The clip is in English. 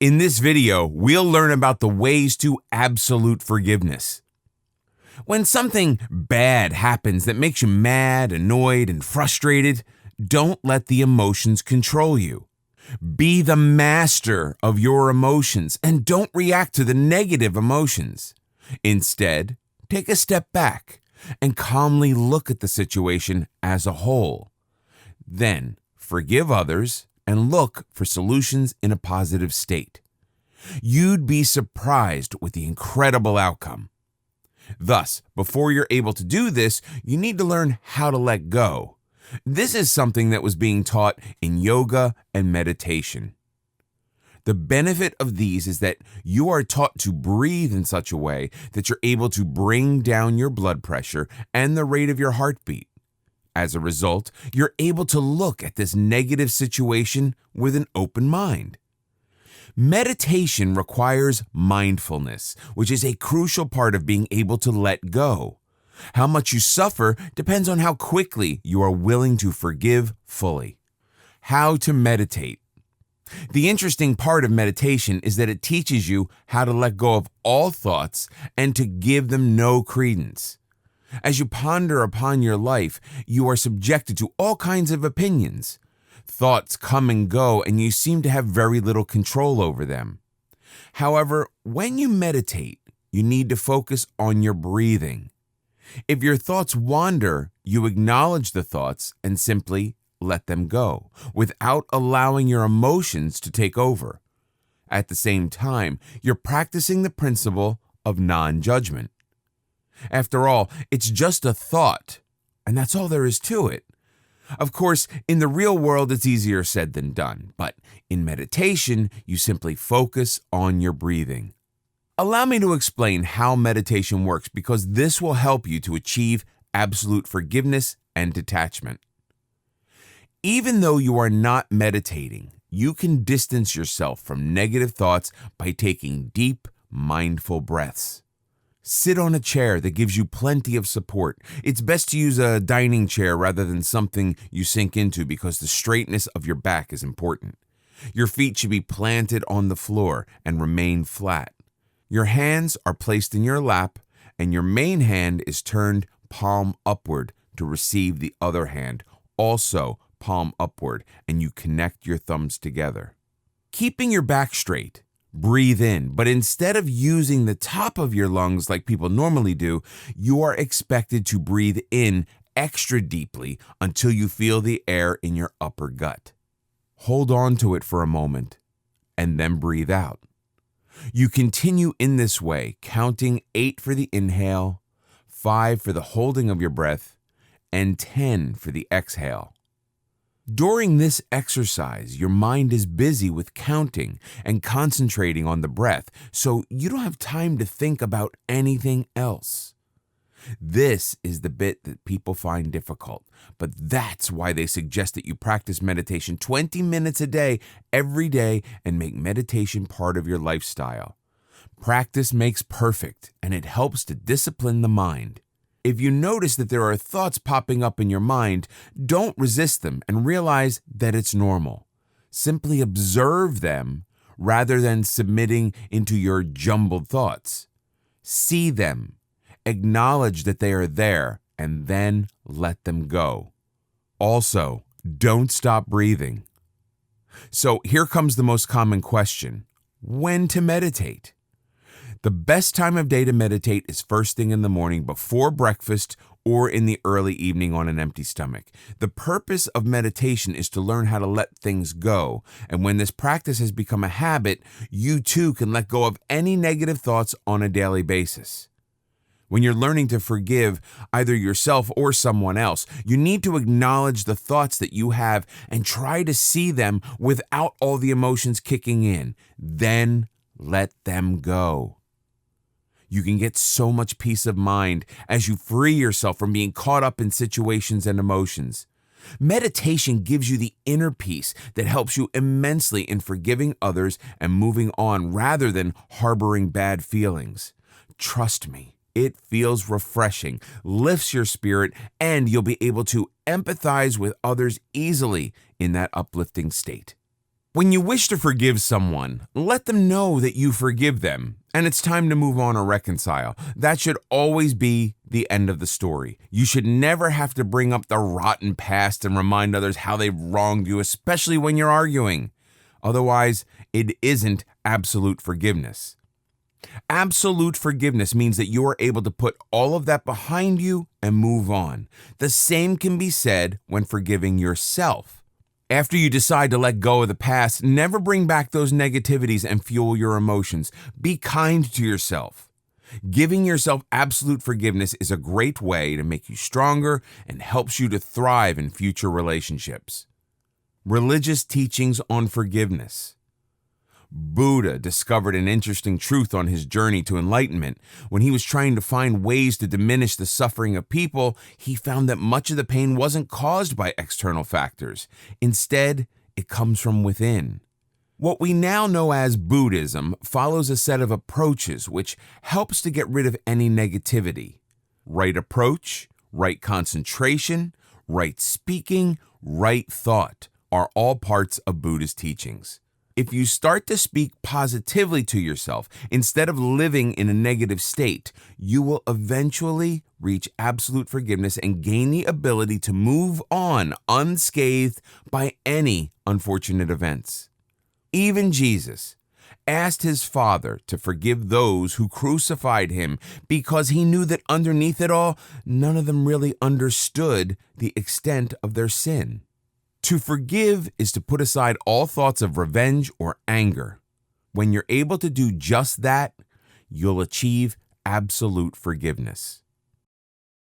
In this video, we'll learn about the ways to absolute forgiveness. When something bad happens that makes you mad, annoyed, and frustrated, don't let the emotions control you. Be the master of your emotions and don't react to the negative emotions. Instead, take a step back and calmly look at the situation as a whole. Then, forgive others and look for solutions in a positive state. You'd be surprised with the incredible outcome. Thus, before you're able to do this, you need to learn how to let go. This is something that was being taught in yoga and meditation. The benefit of these is that you are taught to breathe in such a way that you're able to bring down your blood pressure and the rate of your heartbeat. As a result, you're able to look at this negative situation with an open mind. Meditation requires mindfulness, which is a crucial part of being able to let go. How much you suffer depends on how quickly you are willing to forgive fully. How to meditate. The interesting part of meditation is that it teaches you how to let go of all thoughts and to give them no credence. As you ponder upon your life, you are subjected to all kinds of opinions. Thoughts come and go, and you seem to have very little control over them. However, when you meditate, you need to focus on your breathing. If your thoughts wander, you acknowledge the thoughts and simply let them go, without allowing your emotions to take over. At the same time, you're practicing the principle of non-judgment. After all, it's just a thought, and that's all there is to it. Of course, in the real world, it's easier said than done, but in meditation, you simply focus on your breathing. Allow me to explain how meditation works because this will help you to achieve absolute forgiveness and detachment. Even though you are not meditating, you can distance yourself from negative thoughts by taking deep, mindful breaths. Sit on a chair that gives you plenty of support. It's best to use a dining chair rather than something you sink into because the straightness of your back is important. Your feet should be planted on the floor and remain flat. Your hands are placed in your lap, and your main hand is turned palm upward to receive the other hand, also palm upward, and you connect your thumbs together. Keeping your back straight, breathe in, but instead of using the top of your lungs like people normally do, you are expected to breathe in extra deeply until you feel the air in your upper gut. Hold on to it for a moment, and then breathe out. You continue in this way, counting 8 for the inhale, 5 for the holding of your breath, and 10 for the exhale. During this exercise, your mind is busy with counting and concentrating on the breath, so you don't have time to think about anything else. This is the bit that people find difficult, but that's why they suggest that you practice meditation 20 minutes a day, every day, and make meditation part of your lifestyle. Practice makes perfect, and it helps to discipline the mind. If you notice that there are thoughts popping up in your mind, don't resist them and realize that it's normal. Simply observe them rather than submitting into your jumbled thoughts. See them, acknowledge that they are there, and then let them go. Also, don't stop breathing. So here comes the most common question: when to meditate? The best time of day to meditate is first thing in the morning before breakfast or in the early evening on an empty stomach. The purpose of meditation is to learn how to let things go, and when this practice has become a habit, you too can let go of any negative thoughts on a daily basis. When you're learning to forgive either yourself or someone else, you need to acknowledge the thoughts that you have and try to see them without all the emotions kicking in. Then let them go. You can get so much peace of mind as you free yourself from being caught up in situations and emotions. Meditation gives you the inner peace that helps you immensely in forgiving others and moving on rather than harboring bad feelings. Trust me, it feels refreshing, lifts your spirit, and you'll be able to empathize with others easily in that uplifting state. When you wish to forgive someone, let them know that you forgive them and it's time to move on or reconcile. That should always be the end of the story. You should never have to bring up the rotten past and remind others how they've wronged you, especially when you're arguing. Otherwise, it isn't absolute forgiveness. Absolute forgiveness means that you are able to put all of that behind you and move on. The same can be said when forgiving yourself. After you decide to let go of the past, never bring back those negativities and fuel your emotions. Be kind to yourself. Giving yourself absolute forgiveness is a great way to make you stronger and helps you to thrive in future relationships. Religious teachings on forgiveness. Buddha discovered an interesting truth on his journey to enlightenment. When he was trying to find ways to diminish the suffering of people, he found that much of the pain wasn't caused by external factors. Instead, it comes from within. What we now know as Buddhism follows a set of approaches which helps to get rid of any negativity. Right approach, right concentration, right speaking, right thought are all parts of Buddhist teachings. If you start to speak positively to yourself instead of living in a negative state, you will eventually reach absolute forgiveness and gain the ability to move on unscathed by any unfortunate events. Even Jesus asked his Father to forgive those who crucified him because he knew that underneath it all, none of them really understood the extent of their sin. To forgive is to put aside all thoughts of revenge or anger. When you're able to do just that, you'll achieve absolute forgiveness.